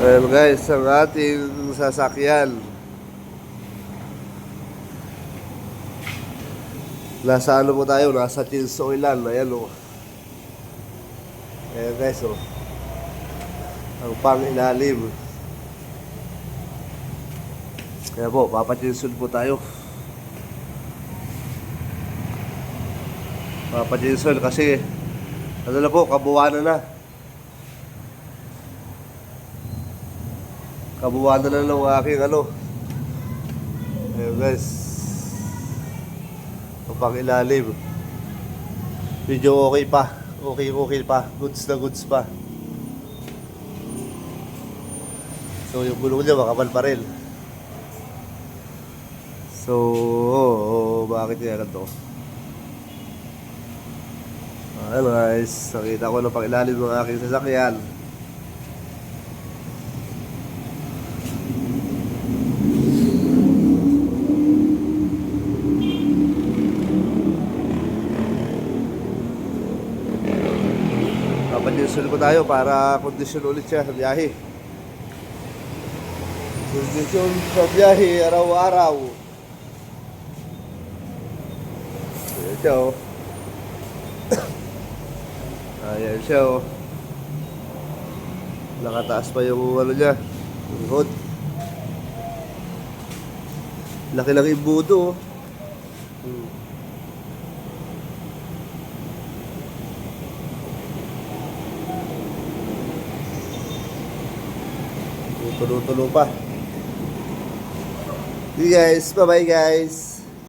Ayan guys, ang ating sasakyan. Nasa ano po tayo? Nasa Chinsoilan. Ayan o. Ayan guys o. Ang pang-ilalim. Kaya po, papachinsun po tayo. Papachinsun kasi ano na po, kabuwanan na. Kabuwanan na ng aking ano. Ayan guys. Ang pang-ilalim. Medyo okay pa. Okay pa. Goods na goods pa. So yung gulong niya makapal pa rin. So, bakit niya ganito? Ayan guys, nakita ko ng pang-ilalim ng aking sasakyan. Papadinsul ko tayo para kondisyon ulit siya sa biyahe. Kondisyon sa biyahe araw-araw. Ayan siya o. Ayan siya o. Nakataas pa yung ano niya, yung hood. Laki-laki yung budo o. Tulo-tulo pa. Okay guys, bye-bye guys.